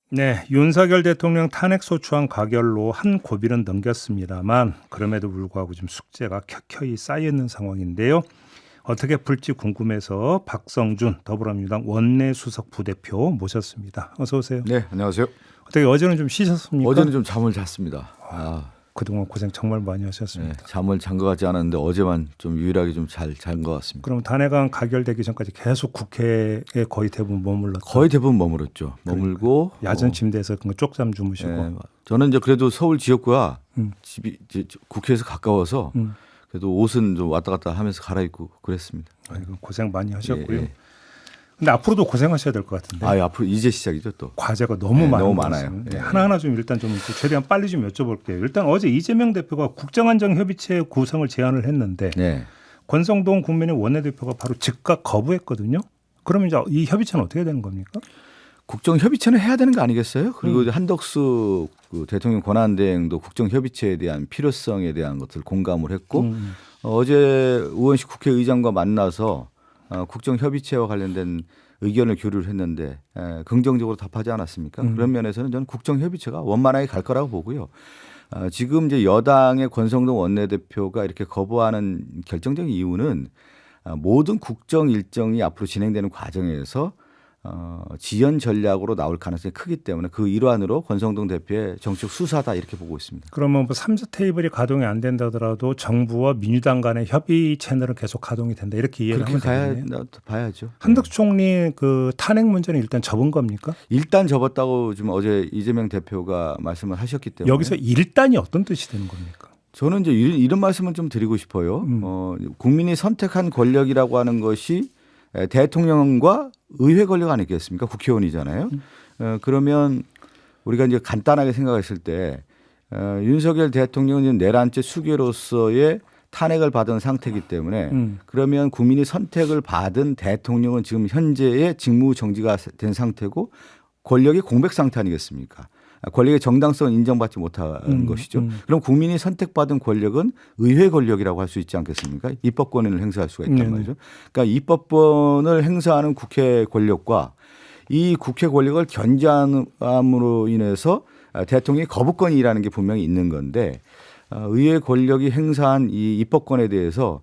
네, 윤석열 대통령 탄핵소추안 가결로 한 고비는 넘겼습니다만 그럼에도 불구하고 지금 숙제가 켜켜이 쌓여 있는 상황인데요. 어떻게 풀지 궁금해서 박성준 더불어민주당 원내수석 부대표 모셨습니다. 어서 오세요. 네, 안녕하세요. 어떻게 어제는 좀 쉬셨습니까? 어제는 좀 잠을 잤습니다. 그동안 고생 정말 많이 하셨습니다. 네, 잠을 잔 것 같지 않았는데 어제만 좀 유일하게 좀 잘 잔 것 같습니다. 그럼 탄핵안 가결되기 전까지 계속 국회에 거의 대부분 머물렀죠. 거의 대부분 머물렀죠. 머물고 야전 침대에서 쪽잠 주무시고. 네, 저는 이제 그래도 서울 지역구야 집이 이제 국회에서 가까워서 그래도 옷은 좀 왔다 갔다 하면서 갈아입고 그랬습니다. 아이고, 고생 많이 하셨고요. 예. 근데 앞으로도 고생하셔야 될 것 같은데. 앞으로 이제 시작이죠 또. 과제가 너무 네, 많은 너무 것 많아요. 같습니다. 네. 하나하나 좀 일단 좀 최대한 빨리 좀 여쭤볼게요. 일단 어제 이재명 대표가 국정안정협의체 구성을 제안을 했는데 네. 권성동 국민의 원내대표가 바로 즉각 거부했거든요. 그러면 이제 이 협의체는 어떻게 되는 겁니까? 국정협의체는 해야 되는 거 아니겠어요? 그리고 한덕수 그 대통령 권한대행도 국정협의체에 대한 필요성에 대한 것을 공감을 했고 어제 의원식 국회의장과 만나서 국정협의체와 관련된 의견을 교류를 했는데 긍정적으로 답하지 않았습니까? 그런 면에서는 저는 국정협의체가 원만하게 갈 거라고 보고요. 지금 이제 여당의 권성동 원내대표가 이렇게 거부하는 결정적인 이유는 모든 국정 일정이 앞으로 진행되는 과정에서 지연 전략으로 나올 가능성이 크기 때문에 그 일환으로 권성동 대표의 정치적 수사다 이렇게 보고 있습니다. 그러면 뭐 3자 테이블이 가동이 안 된다 하더라도 정부와 민주당 간의 협의 채널은 계속 가동이 된다 이렇게 이해를 하면 되겠네요. 봐야죠. 한덕수 총리 그 탄핵 문제는 일단 접은 겁니까? 일단 접었다고 지금 어제 이재명 대표가 말씀을 하셨기 때문에 여기서 일단이 어떤 뜻이 되는 겁니까? 저는 이제 이런 말씀을 좀 드리고 싶어요. 국민이 선택한 권력이라고 하는 것이 대통령과 의회 권력 아니겠습니까? 국회의원이잖아요. 그러면 우리가 이제 간단하게 생각했을 때 윤석열 대통령은 내란죄 수괴로서의 탄핵을 받은 상태이기 때문에 그러면 국민이 선택을 받은 대통령은 지금 현재의 직무 정지가 된 상태고 권력이 공백 상태 아니겠습니까? 권력의 정당성은 인정받지 못하는 것이죠. 그럼 국민이 선택받은 권력은 의회 권력이라고 할 수 있지 않겠습니까? 입법권을 행사할 수가 있단 말이죠. 그러니까 입법권을 행사하는 국회 권력과 이 국회 권력을 견제함으로 인해서 대통령이 거부권이 일하는 게 분명히 있는 건데 의회 권력이 행사한 이 입법권에 대해서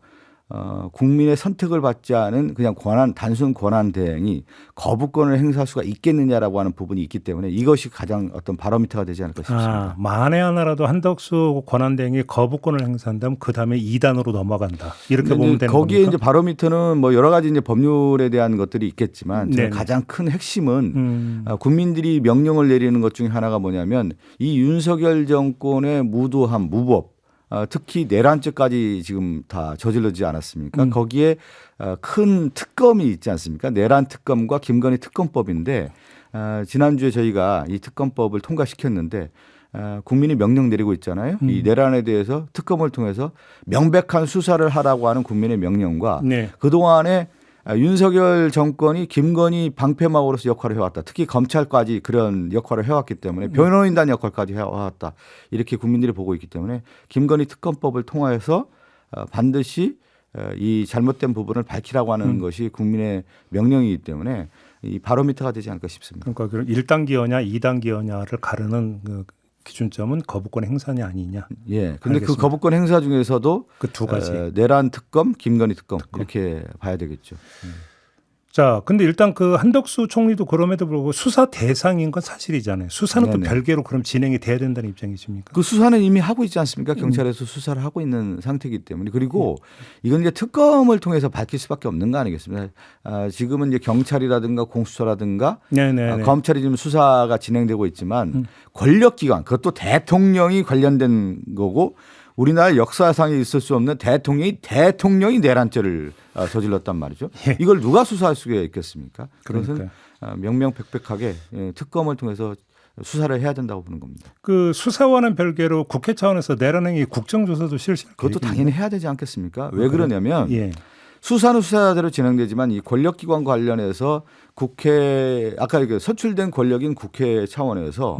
국민의 선택을 받지 않은 그냥 단순 권한 대행이 거부권을 행사할 수가 있겠느냐라고 하는 부분이 있기 때문에 이것이 가장 어떤 바로미터가 되지 않을까 싶습니다. 만에 하나라도 한덕수 권한대행이 거부권을 행사한다면 그 다음에 2단으로 넘어간다. 이렇게 보면 되는 거기에 겁니까? 이제 바로미터는 뭐 여러 가지 이제 법률에 대한 것들이 있겠지만 가장 큰 핵심은 국민들이 명령을 내리는 것 중에 하나가 뭐냐면 이 윤석열 정권의 무도함, 무법 특히 내란죄까지 지금 다 저질러지지 않았습니까? 거기에 큰 특검이 있지 않습니까? 내란 특검과 김건희 특검법인데 지난주에 저희가 이 특검법을 통과시켰는데 국민이 명령 내리고 있잖아요. 이 내란에 대해서 특검을 통해서 명백한 수사를 하라고 하는 국민의 명령과 그동안에 윤석열 정권이 김건희 방패막으로서 역할을 해왔다. 특히 검찰까지 그런 역할을 해왔기 때문에 변호인단 역할까지 해왔다. 이렇게 국민들이 보고 있기 때문에 김건희 특검법을 통해서 반드시 이 잘못된 부분을 밝히라고 하는 것이 국민의 명령이기 때문에 이 바로미터가 되지 않을까 싶습니다. 그러니까 1단계여냐 2단계여냐를 가르는 그 기준점은 거부권 행사냐 아니냐. 예. 근데 그 거부권 행사 중에서도 그 두 가지. 내란 특검, 김건희 특검 이렇게 봐야 되겠죠. 자, 근데 일단 그 한덕수 총리도 그럼에도 불구하고 수사 대상인 건 사실이잖아요. 수사는 또 별개로 그럼 진행이 돼야 된다는 입장이십니까? 그 수사는 이미 하고 있지 않습니까? 경찰에서 수사를 하고 있는 상태이기 때문에 그리고 이건 이제 특검을 통해서 밝힐 수밖에 없는 거 아니겠습니까? 지금은 이제 경찰이라든가 공수처라든가 검찰이 지금 수사가 진행되고 있지만 권력기관 그것도 대통령이 관련된 거고 우리나라 역사상에 있을 수 없는 대통령이 내란죄를 저질렀단 말이죠. 이걸 누가 수사할 수가 있겠습니까? 그것은 명명백백하게 특검을 통해서 수사를 해야 된다고 보는 겁니다. 그 수사와는 별개로 국회 차원에서 내란행위 국정조사도 실시할 그것도 당연히 해야 되지 않겠습니까? 왜 그러냐면 수사는 수사대로 진행되지만 이 권력기관 관련해서 국회 아까 이렇게 선출된 권력인 국회 차원에서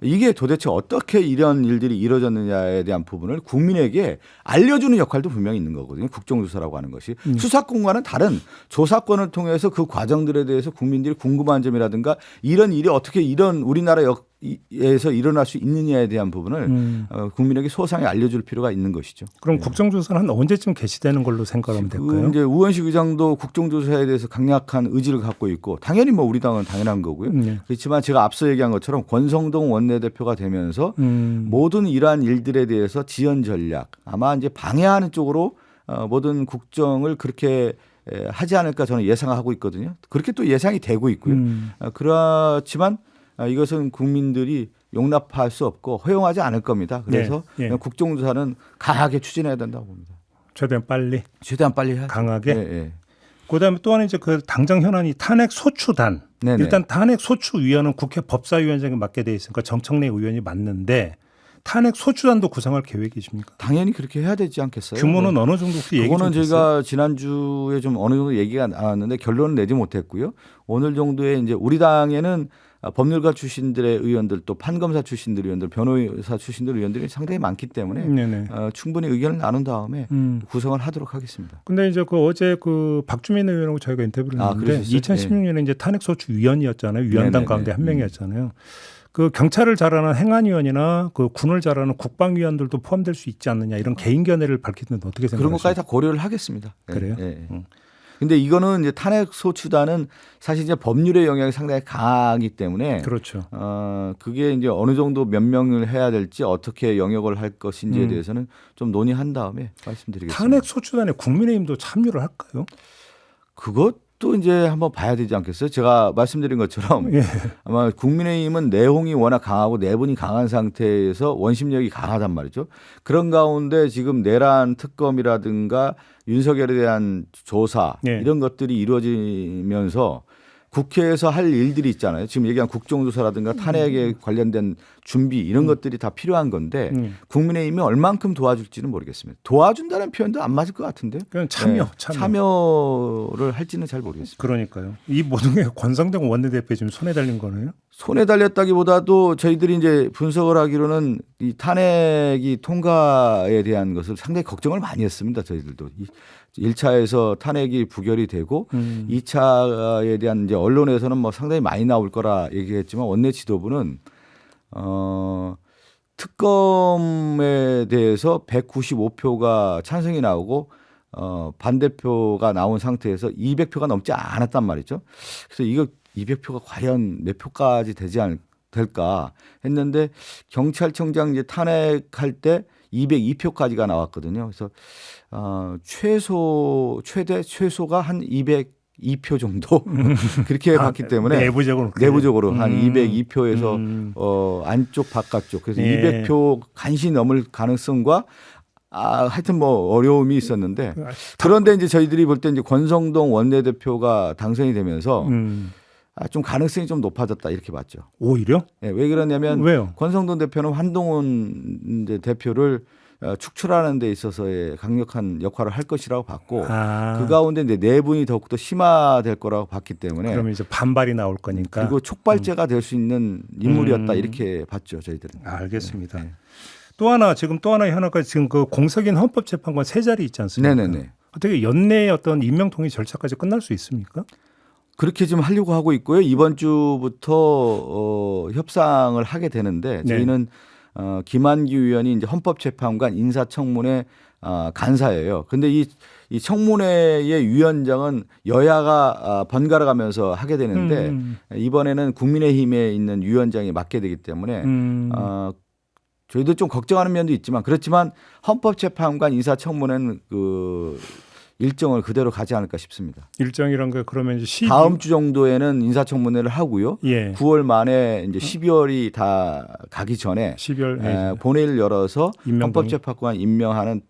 이게 도대체 어떻게 이런 일들이 이루어졌느냐에 대한 부분을 국민에게 알려주는 역할도 분명히 있는 거거든요. 국정조사라고 하는 것이 수사권과는 다른 조사권을 통해서 그 과정들에 대해서 국민들이 궁금한 점이라든가 이런 일이 어떻게 이런 우리나라에서 일어날 수 있느냐에 대한 부분을 국민에게 소상히 알려줄 필요가 있는 것이죠. 그럼 국정조사는 한 언제쯤 개시되는 걸로 생각하면 될까요? 이제 우원식 의장도 국정조사에 대해서 강력한 의지를 갖고 있고 당연히 뭐 우리 당은 당연한 거고요. 그렇지만 제가 앞서 얘기한 것처럼 권성동 원내대표가 되면서 모든 이러한 일들에 대해서 지연 전략 아마 이제 방해하는 쪽으로 모든 국정을 그렇게 하지 않을까 저는 예상하고 있거든요. 그렇게 또 예상이 되고 있고요. 그렇지만 이것은 국민들이 용납할 수 없고 허용하지 않을 겁니다. 그래서 국정조사는 강하게 추진해야 된다고 봅니다. 최대한 빨리. 최대한 빨리 해야죠. 강하게. 그다음에 또 하나 이제 그 당장 현안이 탄핵 소추단. 네네. 일단 탄핵 소추위원은 국회 법사위원장이 맡게 돼 있으니까 정청래 의원이 맡는데 탄핵 소추단도 구성할 계획이십니까? 당연히 그렇게 해야 되지 않겠어요? 규모는 어느 정도 혹시 얘기 좀 그거는 됐어요? 저희가 지난주에 좀 어느 정도 얘기가 나왔는데 결론은 내지 못했고요. 오늘 정도에 이제 우리 당에는 법률가 출신들의 의원들 또 판검사 출신들 의원들 변호사 출신들 의원들이 상당히 많기 때문에 충분히 의견을 나눈 다음에 구성을 하도록 하겠습니다. 근데 이제 그 어제 그 박주민 의원하고 저희가 인터뷰를 했는데 2016년에 이제 탄핵소추위원이었잖아요. 위원단 가운데 한 명이었잖아요. 그 경찰을 잘하는 행안위원이나 그 군을 잘하는 국방위원들도 포함될 수 있지 않느냐 이런 개인 견해를 밝히는데 어떻게 생각하세요? 그런 것까지 다 고려를 하겠습니다. 그래요? 근데 이거는 이제 탄핵 소추단은 사실 이제 법률의 영향이 상당히 강하기 때문에 그렇죠. 그게 이제 어느 정도 몇 명을 해야 될지 어떻게 영역을 할 것인지에 대해서는 좀 논의한 다음에 말씀드리겠습니다. 탄핵 소추단에 국민의힘도 참여를 할까요? 그것도 이제 한번 봐야 되지 않겠어요? 제가 말씀드린 것처럼 아마 국민의힘은 내홍이 워낙 강하고 내분이 강한 상태에서 원심력이 강하단 말이죠. 그런 가운데 지금 내란 특검이라든가 윤석열에 대한 조사 이런 것들이 이루어지면서 국회에서 할 일들이 있잖아요. 지금 얘기한 국정조사라든가 탄핵에 관련된 준비 이런 것들이 다 필요한 건데 국민의힘이 얼만큼 도와줄지는 모르겠습니다. 도와준다는 표현도 안 맞을 것 같은데요. 그냥 참여를 할지는 잘 모르겠습니다. 그러니까요. 이 모든 게 권성동 원내대표에 지금 손에 달린 거네요. 손에 달렸다기보다도 저희들이 이제 분석을 하기로는 이 탄핵이 통과에 대한 것을 상당히 걱정을 많이 했습니다. 저희들도 1차에서 탄핵이 부결이 되고 2차에 대한 이제 언론에서는 뭐 상당히 많이 나올 거라 얘기했지만 원내 지도부는 특검에 대해서 195표가 찬성이 나오고 반대표가 나온 상태에서 200표가 넘지 않았단 말이죠. 그래서 이거 200표가 과연 몇 표까지 될까 했는데 경찰청장 이제 탄핵할 때 202표까지가 나왔거든요. 그래서 최소가 한 202표 정도 그렇게 봤기 때문에 내부적으로 한 202표에서 안쪽 바깥쪽 그래서 200표 간신히 넘을 가능성과 하여튼 뭐 어려움이 있었는데 그런데 이제 저희들이 볼 때 이제 권성동 원내대표가 당선이 되면서 좀 가능성이 좀 높아졌다 이렇게 봤죠. 오히려? 네, 왜 그러냐면 왜요? 권성동 대표는 한동훈 이제 대표를 축출하는 데 있어서의 강력한 역할을 할 것이라고 봤고 그 가운데 이제 내분이 더욱더 심화될 거라고 봤기 때문에 그러면 이제 반발이 나올 거니까 그리고 촉발제가 될 수 있는 인물이었다 이렇게 봤죠 저희들은. 알겠습니다. 네. 또 하나 현안가 지금 그 공석인 헌법재판관 세 자리 있지 않습니까? 네네네. 어떻게 연내에 어떤 임명통일 절차까지 끝날 수 있습니까? 그렇게 좀 하려고 하고 있고요. 이번 주부터 협상을 하게 되는데 저희는 김한규 의원이 이제 헌법재판관 인사청문회 간사예요. 그런데 이 청문회의 위원장은 여야가 번갈아 가면서 하게 되는데 이번에는 국민의힘에 있는 위원장이 맡게 되기 때문에 저희도 좀 걱정하는 면도 있지만 그렇지만 헌법재판관 인사청문회는 그 일정을 그대로 가지 않을까 싶습니다. 일정이란 게 그러면 이제 다음 주 정도에는 인사청문회를 하고요. 9월 말에 이제 12월이 다 가기 전에 본회의를 열어서 헌법재판관 임명하는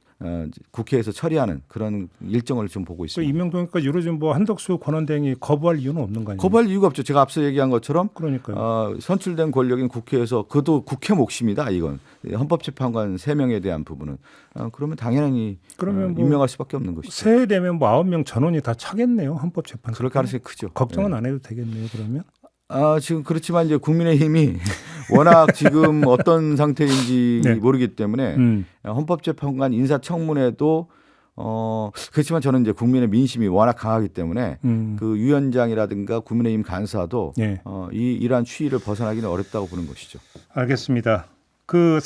국회에서 처리하는 그런 일정을 좀 보고 그 있습니다. 임명동의과 이루어진 뭐 한덕수 권한대행이 거부할 이유는 없는 거 아니에요? 거부할 이유가 없죠. 제가 앞서 얘기한 것처럼 그러니까요. 선출된 권력인 국회에서 그도 국회 몫입니다. 이건 헌법재판관 3명에 대한 부분은 그러면 당연히 그러면 뭐 임명할 수밖에 없는 것이죠. 새해 되면 뭐 9명 전원이 다 차겠네요. 헌법재판. 그럴 가능성이 크죠. 걱정은 네. 안 해도 되겠네요. 그러면. 지금 그렇지만 이제 국민의힘이 워낙 지금 어떤 상태인지 네. 모르기 때문에 헌법재판관 인사청문회도 그렇지만 저는 이제 국민의 민심이 워낙 강하기 때문에 그 위원장이라든가 국민의힘 간사도 네. 이러한 추이를 벗어나기는 어렵다고 보는 것이죠. 알겠습니다. 그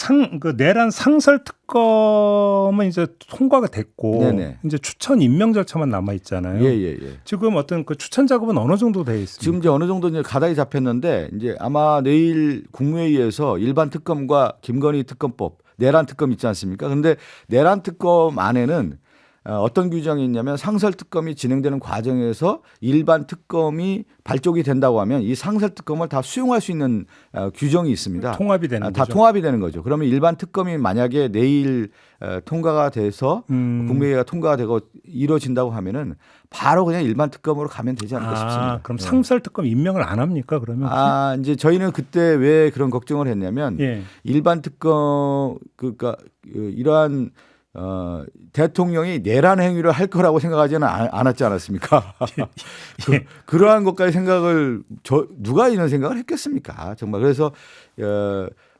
내란 상설 특검은 이제 통과가 됐고 네네. 이제 추천 임명 절차만 남아 있잖아요. 예. 지금 어떤 그 추천 작업은 어느 정도 돼 있습니까? 지금 이제 어느 정도 이제 가닥이 잡혔는데 이제 아마 내일 국무회의에서 일반 특검과 김건희 특검법 내란 특검 있지 않습니까? 그런데 내란 특검 안에는 어떤 규정이 있냐면 상설 특검이 진행되는 과정에서 일반 특검이 발족이 된다고 하면 이 상설 특검을 다 수용할 수 있는 규정이 있습니다. 통합이 되는 다 거죠. 통합이 되는 거죠. 그러면 일반 특검이 만약에 내일 통과가 돼서 국무회의가 통과가 되고 이루어진다고 하면은 바로 그냥 일반 특검으로 가면 되지 않을까 싶습니다. 그럼 예. 상설 특검 임명을 안 합니까? 그러면 이제 저희는 그때 왜 그런 걱정을 했냐면 예. 일반 특검 그러니까 이러한 대통령이 내란 행위를 할 거라고 생각하지는 않았지 않았습니까? 그러한 것까지 생각을 누가 이런 생각을 했겠습니까? 정말 그래서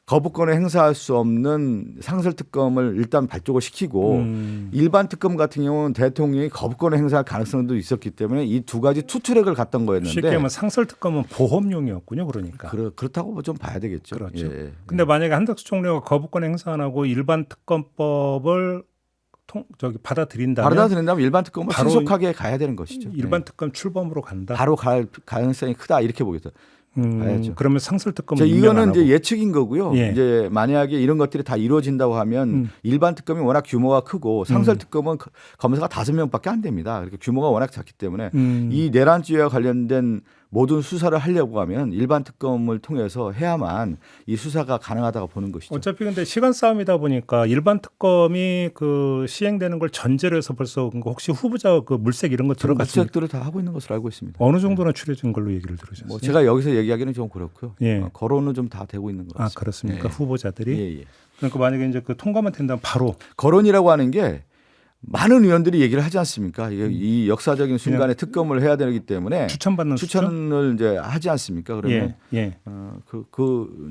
거부권을 행사할 수 없는 상설 특검을 일단 발족을 시키고 일반 특검 같은 경우는 대통령이 거부권을 행사할 가능성도 있었기 때문에 이 두 가지 투트랙을 갔던 거였는데 쉽게 말하면 상설 특검은 보험용이었군요. 그러니까. 그렇다고 좀 봐야 되겠죠. 그렇죠. 예. 근데 만약에 한덕수 총리가 거부권 행사 안 하고 일반 특검법을 받아들인다면 받아들인다면 일반 특검은 바로 신속하게 가야 되는 것이죠. 일반 예. 특검 출범으로 간다. 바로 갈 가능성이 크다 이렇게 보겠다. 봐야죠. 그러면 상설 특검 이거는 이제 예측인 거고요. 예. 이제 만약에 이런 것들이 다 이루어진다고 하면 일반 특검이 워낙 규모가 크고 상설 특검은 검사가 5명밖에 안 됩니다. 그러니까 규모가 워낙 작기 때문에 이 내란죄와 관련된 모든 수사를 하려고 하면 일반 특검을 통해서 해야만 이 수사가 가능하다고 보는 것이죠. 어차피 근데 시간 싸움이다 보니까 일반 특검이 그 시행되는 걸 전제로 해서 벌써 혹시 후보자 그 물색 이런 거 들어갔습니까? 물색들을 다 하고 있는 것으로 알고 있습니다. 어느 정도는 추려진 걸로 얘기를 들으셨어요? 뭐 제가 여기서 얘기하기는 좀 그렇고요. 예. 거론은 좀 다 되고 있는 것 같습니다. 그렇습니까? 예. 후보자들이. 예. 그러니까 만약에 이제 그 통과만 된다면 바로 거론이라고 하는 게 많은 의원들이 얘기를 하지 않습니까? 이 역사적인 순간에 특검을 해야 되기 때문에 추천받는 추천을 이제 하지 않습니까? 그러면 예.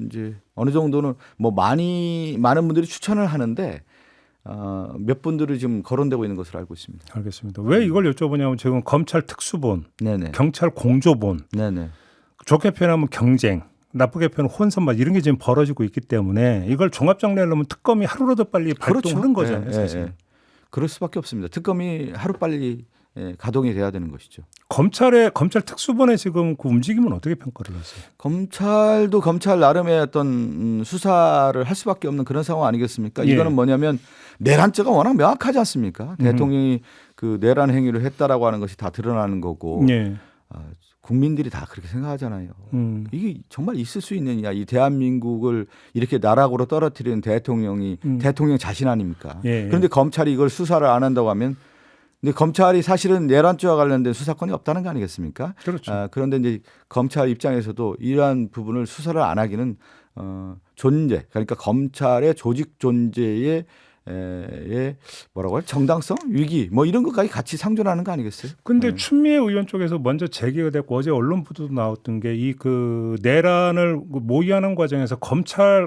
이제 어느 정도는 뭐 많은 분들이 추천을 하는데 몇 분들이 지금 거론되고 있는 것으로 알고 있습니다. 알겠습니다. 왜 이걸 여쭤보냐면 지금 검찰 특수본, 네네. 경찰 공조본, 네네. 좋게 표현하면 경쟁, 나쁘게 표현하면 혼선만 이런 게 지금 벌어지고 있기 때문에 이걸 종합 정리하려면 특검이 하루라도 빨리 발동하는 거잖아요. 사실. 그럴 수밖에 없습니다. 특검이 하루빨리 가동이 돼야 되는 것이죠. 검찰 특수본의 지금 그 움직임은 어떻게 평가를 하세요? 검찰도 검찰 나름의 어떤 수사를 할 수밖에 없는 그런 상황 아니겠습니까? 예. 이거는 뭐냐면 내란죄가 워낙 명확하지 않습니까? 대통령이 그 내란 행위를 했다라고 하는 것이 다 드러나는 거고 예. 국민들이 다 그렇게 생각하잖아요. 이게 정말 있을 수 있느냐? 이 대한민국을 이렇게 나락으로 떨어뜨리는 대통령이 대통령 자신 아닙니까? 예. 그런데 검찰이 이걸 수사를 안 한다고 하면 근데 검찰이 사실은 내란죄와 관련된 수사권이 없다는 거 아니겠습니까? 그렇죠. 그런데 이제 검찰 입장에서도 이러한 부분을 수사를 안 하기는 존재, 그러니까 검찰의 조직 존재의 뭐라고 해요? 정당성, 위기, 뭐 이런 것까지 같이 상존하는 거 아니겠어요? 근데 추미애 의원 쪽에서 먼저 제기가 됐고 어제 언론 보도도 나왔던 게 이 그 내란을 모의하는 과정에서 검사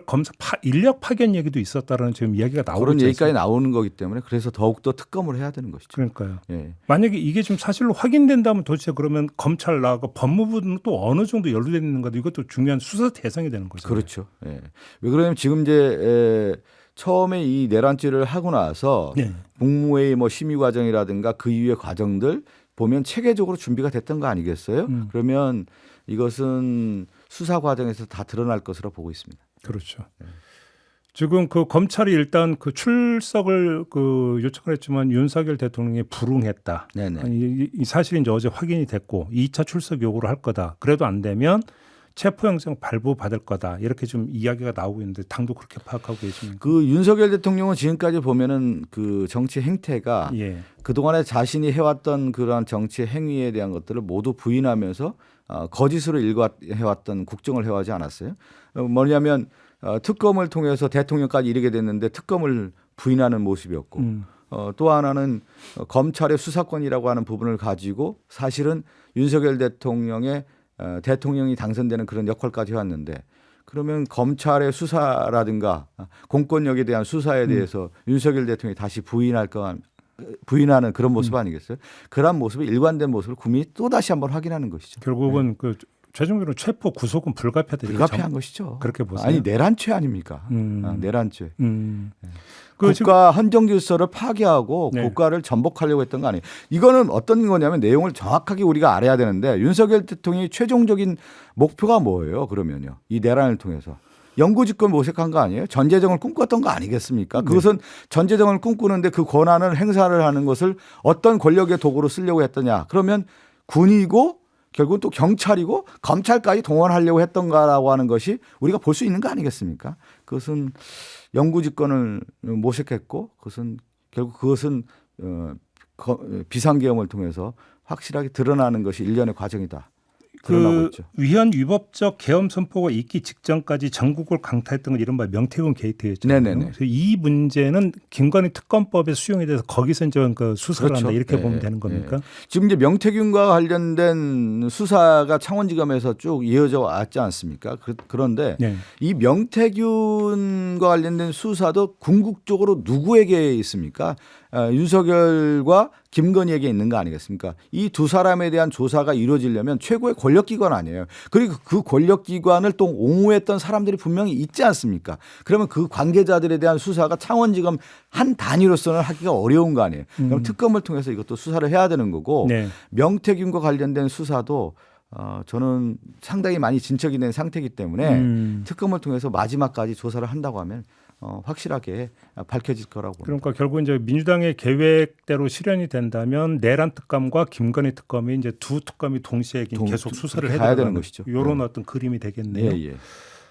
인력 파견 얘기도 있었다라는 지금 이야기가 나오고 그런 있지 얘기까지 않습니까? 나오는 거기 때문에 그래서 더욱더 특검을 해야 되는 것이죠. 그러니까요. 예. 만약에 이게 좀 사실로 확인된다면 도대체 그러면 검찰 나하고 법무부는 또 어느 정도 연루되어 있는가도 이것도 중요한 수사 대상이 되는 거죠. 그렇죠. 예. 왜 그러냐면 지금 이제 처음에 이 내란죄를 하고 나서 네. 국무회의 뭐 심의 과정이라든가 그 이후의 과정들 보면 체계적으로 준비가 됐던 거 아니겠어요? 그러면 이것은 수사 과정에서 다 드러날 것으로 보고 있습니다. 그렇죠. 지금 그 검찰이 일단 그 출석을 그 요청을 했지만 윤석열 대통령이 불응했다. 네네. 이 사실이 이제 어제 확인이 됐고 2차 출석 요구를 할 거다. 그래도 안 되면 체포영장 발부받을 거다 이렇게 좀 이야기가 나오고 있는데 당도 그렇게 파악하고 계십니까? 그 윤석열 대통령은 지금까지 보면은 그 정치 행태가 예. 그동안에 자신이 해왔던 그러한 정치 행위에 대한 것들을 모두 부인하면서 거짓으로 일관해왔던 국정을 해왔지 않았어요. 뭐냐면 특검을 통해서 대통령까지 이르게 됐는데 특검을 부인하는 모습이었고 또 하나는 검찰의 수사권이라고 하는 부분을 가지고 사실은 윤석열 대통령의 대통령이 당선되는 그런 역할까지 해왔는데 그러면 검찰의 수사라든가 공권력에 대한 수사에 대해서 윤석열 대통령이 다시 부인하는 그런 모습 아니겠어요? 그런 모습이 일관된 모습을 국민이 또 다시 한번 확인하는 것이죠. 결국은 그 최종적으로 체포 구속은 불가피하다. 불가피한 것이죠. 그렇게 보세요. 아니 내란죄 아닙니까? 내란죄. 그 국가 헌정 질서를 파괴하고 네. 국가를 전복하려고 했던 거 아니에요. 이거는 어떤 거냐면 내용을 정확하게 우리가 알아야 되는데 윤석열 대통령이 최종적인 목표가 뭐예요? 그러면요. 이 내란을 통해서. 영구집권 모색한 거 아니에요? 전제정을 꿈꿨던 거 아니겠습니까? 그것은 전제정을 꿈꾸는데 그 권한을 행사를 하는 것을 어떤 권력의 도구로 쓰려고 했더냐. 그러면 군이고 결국은 또 경찰이고 검찰까지 동원하려고 했던가라고 하는 것이 우리가 볼 수 있는 거 아니겠습니까? 그것은 영구집권을 모색했고 그것은 비상계엄을 통해서 확실하게 드러나는 것이 일련의 과정이다. 드러나고 그 있죠. 위헌 위법적 계엄 선포가 있기 직전까지 전국을 강타했던 건 이른바 명태균 게이트였잖아요. 네네네. 그래서 이 문제는 김건희 특검법에 수용이 돼서 거기서 이제 그 수사를 그렇죠. 한다 이렇게 네. 보면 되는 겁니까? 네. 지금 이제 명태균과 관련된 수사가 창원지검에서 쭉 이어져 왔지 않습니까? 그런데 네. 이 명태균과 관련된 수사도 궁극적으로 누구에게 있습니까? 윤석열과 김건희에게 있는 거 아니겠습니까? 이 두 사람에 대한 조사가 이루어지려면 최고의 권력기관 아니에요. 그리고 그 권력기관을 또 옹호했던 사람들이 분명히 있지 않습니까? 그러면 그 관계자들에 대한 수사가 창원지검 한 단위로서는 하기가 어려운 거 아니에요. 그럼 특검을 통해서 이것도 수사를 해야 되는 거고 네. 명태균과 관련된 수사도 저는 상당히 많이 진척이 된 상태이기 때문에 특검을 통해서 마지막까지 조사를 한다고 하면 확실하게 밝혀질 거라고 봅니다. 그러니까 결국 이제 민주당의 계획대로 실현이 된다면 내란 특검과 김건희 특검이 이제 두 특검이 동시에 계속 수사를 해야 되는 되는 것이죠. 이런 네. 어떤 그림이 되겠네요. 예.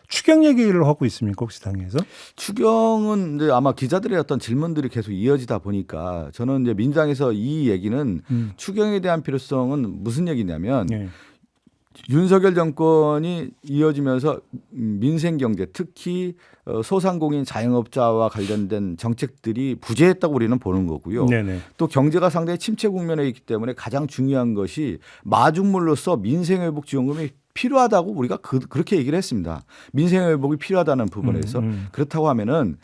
추경 얘기를 하고 있습니까 혹시 당에서? 추경은 이제 아마 기자들의 어떤 질문들이 계속 이어지다 보니까 저는 이제 민주당에서 이 얘기는 추경에 대한 필요성은 무슨 얘기냐면 네. 윤석열 정권이 이어지면서 민생 경제 특히 소상공인 자영업자와 관련된 정책들이 부재했다고 우리는 보는 거고요. 네네. 또 경제가 상당히 침체 국면에 있기 때문에 가장 중요한 것이 마중물로서 민생회복지원금이 필요하다고 우리가 그렇게 얘기를 했습니다. 민생회복이 필요하다는 부분에서 그렇다고 하면은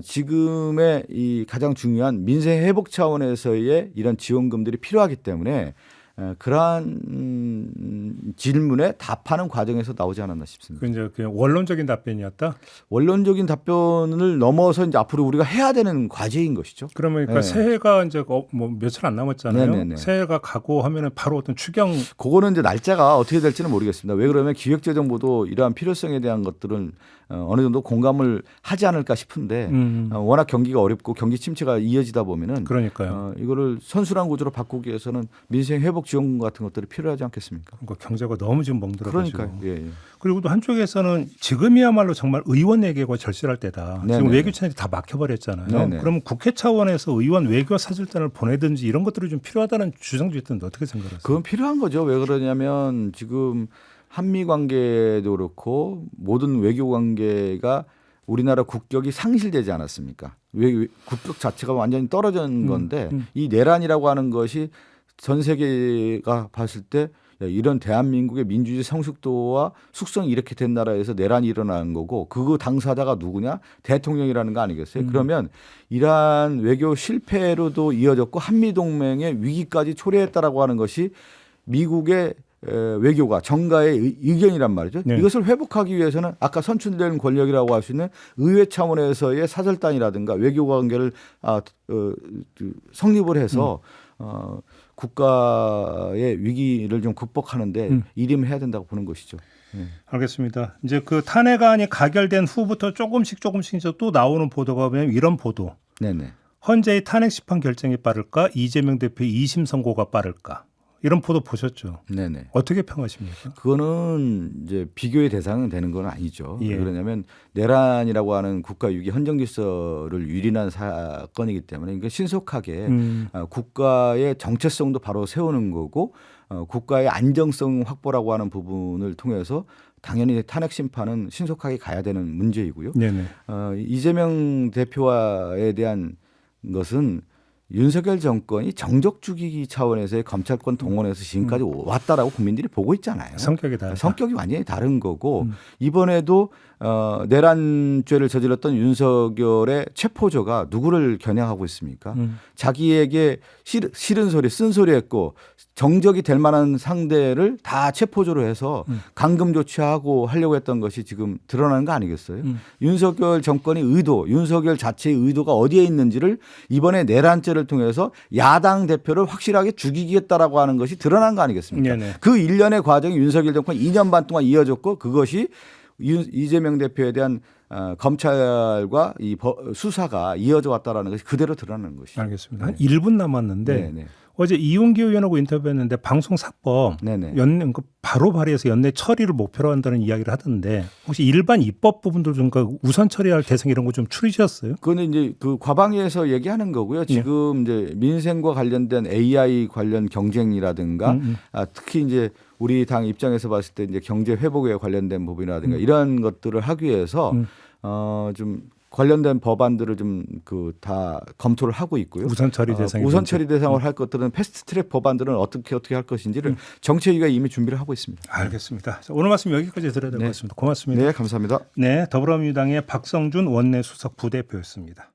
지금의 이 가장 중요한 민생회복 차원에서의 이런 지원금들이 필요하기 때문에 그러한 질문에 답하는 과정에서 나오지 않았나 싶습니다. 그 이제 그냥 원론적인 답변이었다. 원론적인 답변을 넘어서 이제 앞으로 우리가 해야 되는 과제인 것이죠. 그러면 네. 새해가 이제 뭐 며칠 안 남았잖아요. 네네네. 새해가 가고 하면은 바로 어떤 추경 그거는 이제 날짜가 어떻게 될지는 모르겠습니다. 왜 그러면 기획재정부도 이러한 필요성에 대한 것들은 어느 정도 공감을 하지 않을까 싶은데 워낙 경기가 어렵고 경기 침체가 이어지다 보면은 그러니까요. 이거를 선순환 구조로 바꾸기 위해서는 민생 회복 지원금 같은 것들이 필요하지 않겠습니까? 그러니까 경제가 너무 지금 멍들어가지고. 그러니까요. 예. 그리고 또 한쪽에서는 지금이야말로 정말 의원 외교가 절실할 때다. 네네. 지금 외교 채널이 다 막혀버렸잖아요. 네네. 그러면 국회 차원에서 의원 외교 사절단을 보내든지 이런 것들이 좀 필요하다는 주장도 있던데 어떻게 생각하세요? 그건 필요한 거죠. 왜 그러냐면 지금 한미 관계도 그렇고 모든 외교 관계가 우리나라 국격이 상실되지 않았습니까? 국격 자체가 완전히 떨어진 건데 이 내란이라고 하는 것이 전 세계가 봤을 때 이런 대한민국의 민주주의 성숙도와 숙성이 이렇게 된 나라에서 내란이 일어나는 거고 그 당사자가 누구냐? 대통령이라는 거 아니겠어요? 그러면 이러한 외교 실패로도 이어졌고 한미동맹의 위기까지 초래했다라고 하는 것이 미국의 외교가 정가의 의견이란 말이죠. 네. 이것을 회복하기 위해서는 아까 선출된 권력이라고 할 수 있는 의회 차원에서의 사절단이라든가 외교 관계를 성립을 해서 국가의 위기를 좀 극복하는데 일임해야 된다고 보는 것이죠. 네. 알겠습니다. 이제 그 탄핵안이 가결된 후부터 조금씩 이제 또 나오는 보도가 보면 이런 보도. 네네. 헌재의 탄핵 심판 결정이 빠를까? 이재명 대표의 2심 선고가 빠를까? 이런 보도 보셨죠? 네네. 어떻게 평하십니까? 그거는 이제 비교의 대상은 되는 건 아니죠. 예. 왜 그러냐면 내란이라고 하는 국가유기 헌정 질서를 유린한 사건이기 때문에 이게 신속하게 국가의 정체성도 바로 세우는 거고 국가의 안정성 확보라고 하는 부분을 통해서 당연히 탄핵 심판은 신속하게 가야 되는 문제이고요. 네네. 이재명 대표와에 대한 것은 윤석열 정권이 정적 죽이기 차원에서의 검찰권 동원해서 지금까지 왔다라고 국민들이 보고 있잖아요. 성격이 다르다. 성격이 완전히 다른 거고 이번에도 내란죄를 저질렀던 윤석열의 체포조가 누구를 겨냥하고 있습니까? 자기에게 싫은 소리, 쓴소리했고 정적이 될 만한 상대를 다 체포조로 해서 감금 조치하고 하려고 했던 것이 지금 드러나는 거 아니겠어요? 윤석열 정권의 의도, 윤석열 자체의 의도가 어디에 있는지를 이번에 내란죄를 통해서 야당 대표를 확실하게 죽이겠다라고 하는 것이 드러난 거 아니겠습니까? 네네. 그 일련의 과정이 윤석열 정권 2년 반 동안 이어졌고 그것이 이재명 대표에 대한 검찰과 이 수사가 이어져 왔다라는 것이 그대로 드러나는 것이죠. 알겠습니다. 한 1분 남았는데 네네. 어제 이용기 의원하고 인터뷰했는데 방송사법 네네. 연내 바로 발의해서 연내 처리를 목표로 한다는 이야기를 하던데 혹시 일반 입법 부분들 좀 우선 처리할 대상 이런 거 좀 추리셨어요? 그거는 이제 그 과방위에서 얘기하는 거고요. 지금 이제 민생과 관련된 AI 관련 경쟁이라든가 특히 이제 우리 당 입장에서 봤을 때 이제 경제 회복에 관련된 부분이라든가 이런 것들을 하기 위해서 좀 관련된 법안들을 좀 그 다 검토를 하고 있고요. 우선 처리 대상이 우선 처리 대상을 할 것들은 패스트트랙 법안들은 어떻게 할 것인지를 정책위가 이미 준비를 하고 있습니다. 알겠습니다. 자, 오늘 말씀 여기까지 드려야 될 것 같습니다. 고맙습니다. 네, 감사합니다. 네, 더불어민주당의 박성준 원내수석 부대표였습니다.